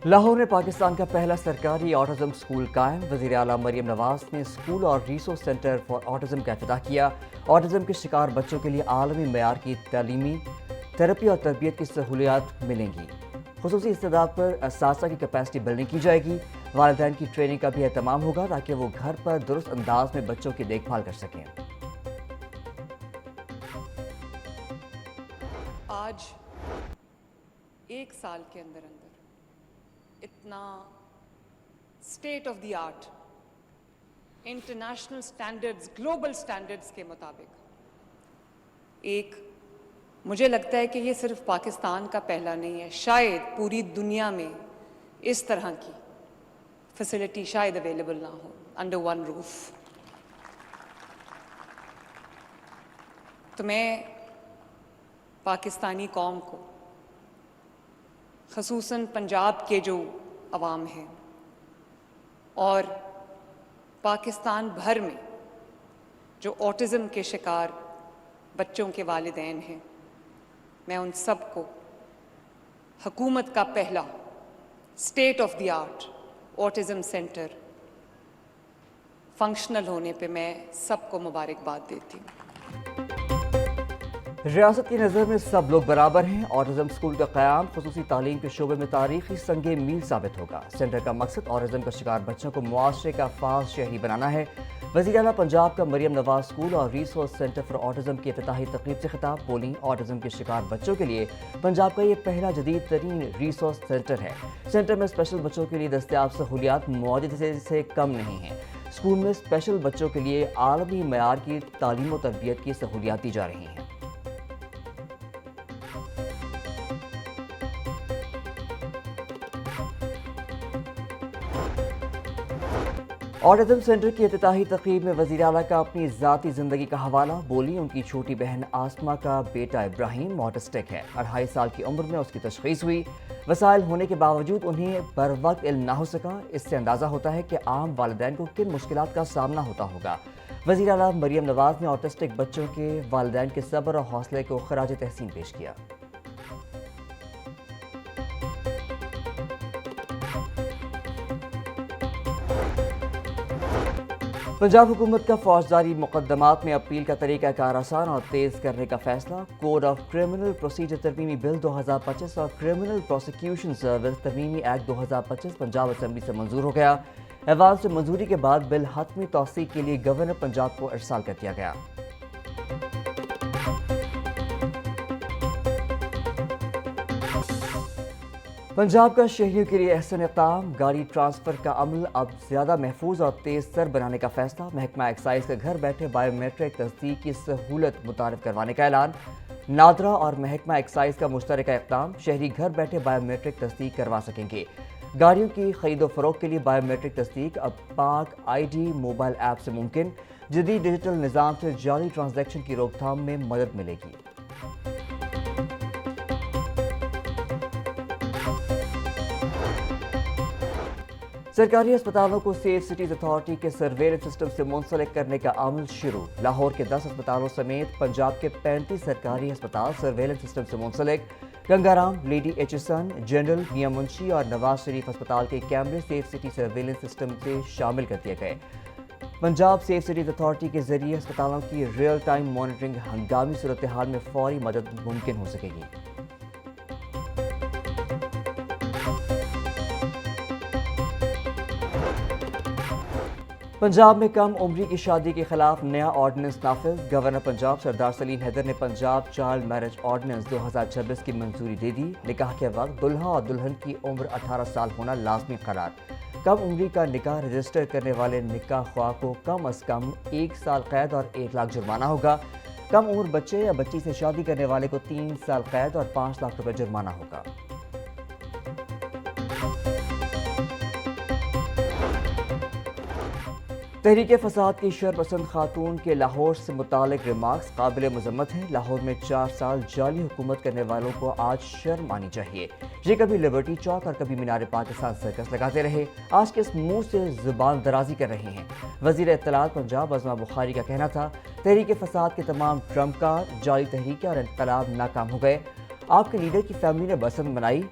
لاہور میں پاکستان کا پہلا سرکاری آٹزم اسکول قائم۔ وزیر اعلیٰ مریم نواز نے اسکول اور ریسورس سینٹر فار آٹزم کا افتتاح کیا۔ آٹزم کے شکار بچوں کے لیے عالمی معیار کی تعلیمی، تھراپی اور تربیت کی سہولیات ملیں گی۔ خصوصی استعداد پر اساتذہ کی کیپیسٹی بلڈنگ کی جائے گی۔ والدین کی ٹریننگ کا بھی اہتمام ہوگا تاکہ وہ گھر پر درست انداز میں بچوں کی دیکھ بھال کر سکیں۔ آج ایک سال کے اندر اتنا state of the art, international standards, global standards کے مطابق مجھے لگتا ہے کہ یہ صرف پاکستان کا پہلا نہیں ہے، شاید پوری دنیا میں اس طرح کی فیسلٹی شاید اویلیبل نہ ہو انڈر ون روف۔ تو میں پاکستانی قوم کو، خصوصاً پنجاب کے جو عوام ہیں اور پاکستان بھر میں جو آٹزم کے شکار بچوں کے والدین ہیں، میں ان سب کو حکومت کا پہلا state of the art autism centre functional ہونے پہ میں سب کو مبارکباد دیتی ہوں۔ ریاست کی نظر میں سب لوگ برابر ہیں۔ آٹزم اسکول کا قیام خصوصی تعلیم کے شعبے میں تاریخی سنگ میل ثابت ہوگا۔ سینٹر کا مقصد آٹزم کا شکار بچوں کو معاشرے کا فعال شہری بنانا ہے۔ وزیر اعلیٰ پنجاب کا مریم نواز اسکول اور ریسورس سینٹر فار آٹزم کی افتتاحی تقریب سے خطاب بولیں، آٹزم کے شکار بچوں کے لیے پنجاب کا یہ پہلا جدید ترین ریسورس سینٹر ہے۔ سینٹر میں اسپیشل بچوں کے لیے دستیاب سہولیات موجودہ سے کم نہیں ہیں۔ اسکول میں اسپیشل بچوں کے لیے عالمی معیار کی تعلیم و تربیت کی سہولیات دی جا رہی ہیں۔ آٹزم سینٹر کی افتتاحی تقریب میں وزیر اعلیٰ کا اپنی ذاتی زندگی کا حوالہ بولی، ان کی چھوٹی بہن آسما کا بیٹا ابراہیم آٹسٹک ہے۔ 2.5 سال کی عمر میں اس کی تشخیص ہوئی۔ وسائل ہونے کے باوجود انہیں بر وقت علم نہ ہو سکا۔ اس سے اندازہ ہوتا ہے کہ عام والدین کو کن مشکلات کا سامنا ہوتا ہوگا۔ وزیر اعلیٰ مریم نواز نے آٹسٹک بچوں کے والدین کے صبر اور حوصلے کو خراج تحسین پیش کیا۔ پنجاب حکومت کا فوجداری مقدمات میں اپیل کا طریقہ کار آسان اور تیز کرنے کا فیصلہ۔ کوڈ آف کرمنل پروسیجر ترمیمی بل 2025 اور کرمنل پروسیکیوشن سروس ترمیمی ایکٹ 2025 پنجاب اسمبلی سے منظور ہو گیا۔ ایوان سے منظوری کے بعد بل حتمی توثیق کے لیے گورنر پنجاب کو ارسال کر دیا گیا۔ پنجاب کا شہریوں کے لیے احسن اقدام، گاڑی ٹرانسفر کا عمل اب زیادہ محفوظ اور تیز تر بنانے کا فیصلہ۔ محکمہ ایکسائز کا گھر بیٹھے بائیو میٹرک تصدیق کی سہولت متعارف کروانے کا اعلان۔ نادرا اور محکمہ ایکسائز کا مشترکہ اقدام، شہری گھر بیٹھے بائیو میٹرک تصدیق کروا سکیں گے۔ گاڑیوں کی خرید و فروخت کے لیے بائیو میٹرک تصدیق اب پاک آئی ڈی موبائل ایپ سے ممکن۔ جدید ڈیجیٹل نظام سے جعلی ٹرانزیکشن کی روک تھام میں مدد ملے گی۔ سرکاری اسپتالوں کو سیف سٹیز اتھارٹی کے سرویلنس سسٹم سے منسلک کرنے کا عمل شروع۔ لاہور کے 10 اسپتالوں سمیت پنجاب کے 35 سرکاری اسپتال سرویلنس سسٹم سے منسلک۔ گنگارام، لیڈی ایچسن، جنرل، میاں منشی اور نواز شریف اسپتال کے کیمرے سیف سٹی سرویلنس سسٹم سے شامل کر دیے گئے۔ پنجاب سیف سٹیز اتھارٹی کے ذریعے اسپتالوں کی ریئل ٹائم مانیٹرنگ ہنگامی صورتحال میں فوری مدد ممکن ہو سکے گی۔ پنجاب میں کم عمری کی شادی کے خلاف نیا آرڈیننس نافذ۔ گورنر پنجاب سردار سلیم حیدر نے پنجاب چائلڈ میرج آرڈیننس 2026 کی منظوری دے دی۔ نکاح کے وقت دلہا اور دلہن کی عمر 18 سال ہونا لازمی قرار۔ کم عمری کا نکاح رجسٹر کرنے والے نکاح خواہ کو کم از کم 1 سال قید اور 1 لاکھ جرمانہ ہوگا۔ کم عمر بچے یا بچی سے شادی کرنے والے کو 3 سال قید اور 5 لاکھ روپے جرمانہ ہوگا۔ تحریک فساد کی شرپسند خاتون کے لاہور سے متعلق ریمارکس قابل مذمت ہیں۔ لاہور میں 4 سال جعلی حکومت کرنے والوں کو آج شرم آنی چاہیے۔ یہ کبھی لبرٹی چوک اور کبھی مینار پاکستان سرکس لگاتے رہے، آج کس منہ سے زبان درازی کر رہے ہیں۔ وزیر اطلاعات پنجاب عظمہ بخاری کا کہنا تھا، تحریک فساد کے تمام ٹرمپ کارڈ، جعلی تحریکیں اور انقلاب ناکام ہو گئے۔ آپ کے لیڈر کی فیملی نے بسنت منائی،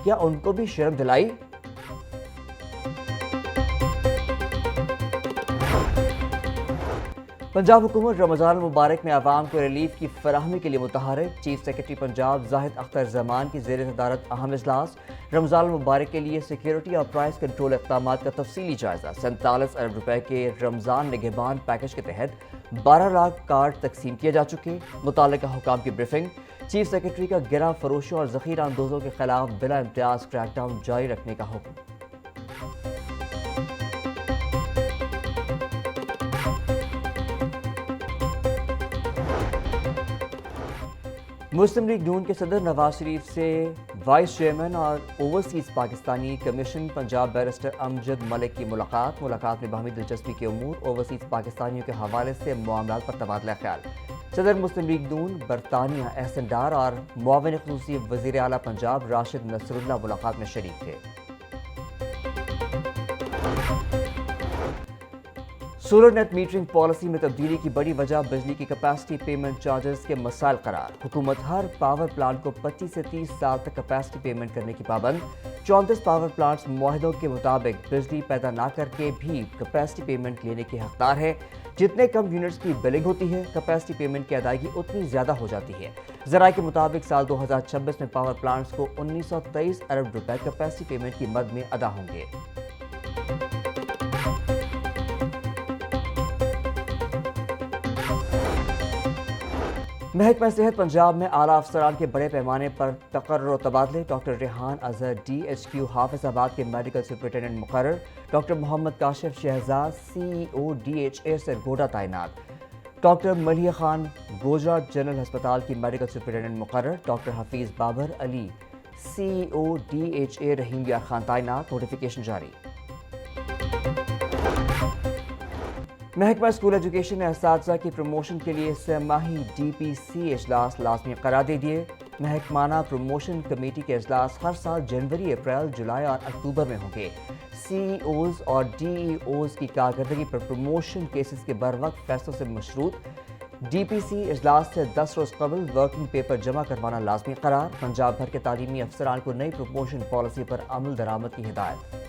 کیا ان کو بھی شرم دلائی؟ पंजाब हुकूमत रमज़ान मुबारक में आवाम को रिलीफ की फराहमी के लिए मुतहरिक। चीफ सेक्रेटरी पंजाब जाहिद अख्तर जमान की ज़ेर सदारत अहम इजलास। रमज़ान मुबारक के लिए सिक्योरिटी और प्राइस कंट्रोल इक़दामात का तफसीली जायज़ा। 47 अरब रुपए के रमज़ान निगहबान पैकेज के तहत 12 लाख कार्ड तकसीम किए जा चुके। मुताल्लिका हुकाम की ब्रीफिंग। चीफ सेक्रेटरी का गिरा फरोशों और ज़ख़ीरा अंदोज़ों के खिलाफ बिला इम्तियाज़ क्रैकडाउन जारी रखने का हुक्म। मुस्लिम लीग नून के सदर नवाज शरीफ से वाइस चेयरमैन और overseas Pakistani commission Punjab barrister Amjad Malik की मुलाकात में बाहमी दिलचस्पी के उमूर, ओवरसीज़ पाकिस्तानियों के हवाले से मामलात पर तबादला ख्याल। सदर मुस्लिम लीग नून बरतानिया एहसन डार और मुआविन ख़ुसूसी वज़ीर आला पंजाब राशिद नसरुल्लाह मुलाकात में शरीक थे। सोलर नेट मीटरिंग पॉलिसी में तब्दीली की बड़ी वजह बिजली की कैपेसिटी पेमेंट चार्जेस के मसाइल करार। हुकूमत हर पावर प्लांट को 25 से 30 साल तक कैपेसिटी पेमेंट करने की पाबंद। 34 पावर प्लांट्स मुआहदों के मुताबिक बिजली पैदा ना करके भी कैपेसिटी पेमेंट लेने के हकदार है। जितने कम यूनिट्स की बिलिंग होती है, कैपेसिटी पेमेंट की अदायगी उतनी ज़्यादा हो जाती है। ज़राए के मुताबिक साल 2026 में पावर प्लांट्स को 1923 अरब रुपए कैपेसिटी पेमेंट की मद में अदा होंगे। महकमा सेहत पंजाब में आला अफसरान के बड़े पैमाने पर तकर्रुर और तबादले। डॉक्टर रेहान अजहर DHQ हाफिजाबाद के मेडिकल सुपरिटेंडेंट मुकर्रर। Doctor Muhammad Kashif Shahzad CEO DHA Sargodha तैनात। डॉक्टर मलिया खान गोजरा जनरल अस्पताल की मेडिकल सुपरिटेंडेंट मुकर्रर। Doctor Hafeez Babar Ali CEO DHA Rahim Yar Khan तैनात। नोटिफिकेशन जारी। महकमा स्कूल एजुकेशन ने असातिज़ा की प्रमोशन के लिए सहमाही DPC इजलास लाजमी करार दे दिए। महकमाना प्रमोशन कमेटी के इजलास हर साल जनवरी, अप्रैल, जुलाई और अक्टूबर में होंगे। CEOs और DEOs की कारकर्दगी पर प्रमोशन केसेस के बरवक्त फैसलों से मशरूत। DPC इजलास से 10 रोज़ कबल वर्किंग पेपर जमा करवाना लाजमी करार। पंजाब भर के तालीमी अफसरान को नई प्रमोशन पॉलिसी पर अमल दरामद की हिदायत।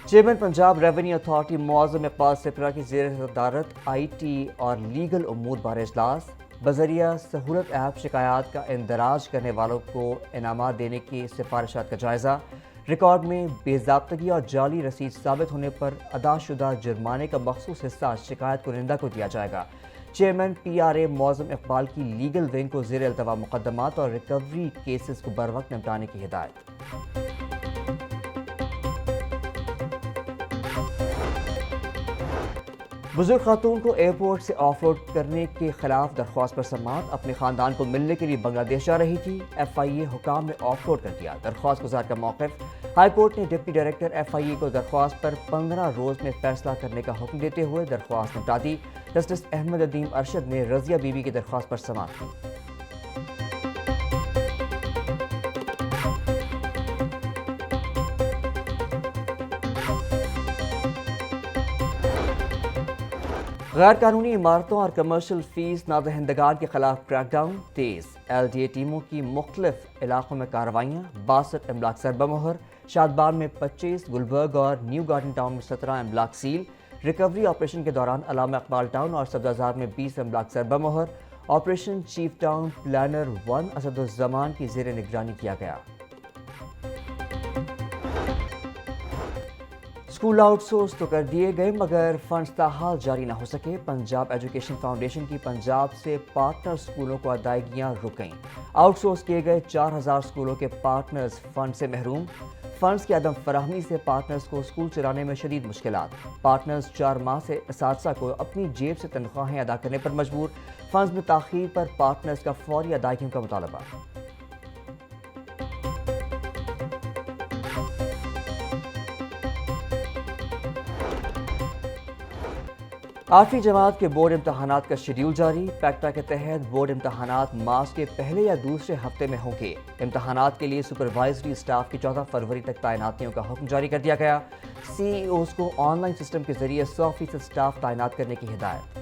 Chairman Punjab revenue authority Muazzam Iqbal Sipra की ज़ेर सदारत IT और लीगल उमूर बारे इजलास। बज़रिया सहूलत ऐप शिकायत का इंदराज करने वालों को इनामात देने की सिफारिशात का जायज़ा। रिकॉर्ड में बेज़ाब्तगी और जाली रसीद साबित होने पर अदाशुदा जुर्माने का मखसूस हिस्सा शिकायत कुनिंदा को दिया जाएगा। चेयरमैन PRA मुआज़्ज़म इकबाल की लीगल विंग को ज़ेर अल्तवा मुकदमात और रिकवरी केसेस को बरवक्त निपटाने की हिदायत। बुजुर्ग खातून को एयरपोर्ट से ऑफलोड करने के खिलाफ दरख्वास्त पर समाअत। अपने खानदान को मिलने के लिए बांग्लादेश जा रही थी, FIA हुकाम ने ऑफलोड कर दिया। दरख्वास्त गुजार का मौक़िफ़। हाई कोर्ट ने डिप्टी डायरेक्टर FIA को दरख्वास्त पर 15 रोज़ में फैसला करने का हुक्म देते हुए दरख्वास्त निपटा दी। जस्टिस अहमद अदीम अरशद ने रज़िया बीबी की दरख्वास्त पर समाअत की। गैर कानूनी इमारतों और कमर्शियल फीस नादहिंदगान के खिलाफ क्रैकडाउन तेज। LDA टीमों की मुख्तलिफ इलाकों में कार्रवाइयाँ। 62 इमलाक सरबमोहर। शादबान में 25, गुलबर्ग और न्यू गार्डन टाउन में 17 इमलाक सील। रिकवरी ऑपरेशन के दौरान अलामा इकबाल टाउन और सब्जाजार में 20 इमलाक सरबमोहर। ऑपरेशन चीफ टाउन प्लानर 1 असदुज़्ज़मान की ज़ेर निगरानी किया गया। स्कूल आउटसोर्स तो कर दिए गए मगर फंड्स ताहाल जारी ना हो सके। पंजाब एजुकेशन फाउंडेशन की पंजाब से पार्टनर स्कूलों को अदायगियाँ रुक गईं। आउटसोर्स किए गए 4000 स्कूलों के पार्टनर्स फंड से महरूम। फंड्स की अदम फराहमी से पार्टनर्स को स्कूल चलाने में शदीद मुश्किलात। पार्टनर्स 4 माह से असातिज़ा को अपनी जेब से तनख्वाहें अदा करने पर मजबूर। फंड्स में ताख़ीर पर पार्टनर्स का फौरी अदायगियों का मुतालबा। 8वीं जमात के बोर्ड इम्तहानात का शेड्यूल जारी। पैक्टा के तहत बोर्ड इम्तहानात मार्च के पहले या दूसरे हफ्ते में होंगे। इम्तहानात के लिए सुपरवाइजरी स्टाफ की 14 फरवरी तक तैनातियों का हुक्म जारी कर दिया गया। CEOs को ऑनलाइन सिस्टम के जरिए 100% स्टाफ तैनात करने की हिदायत।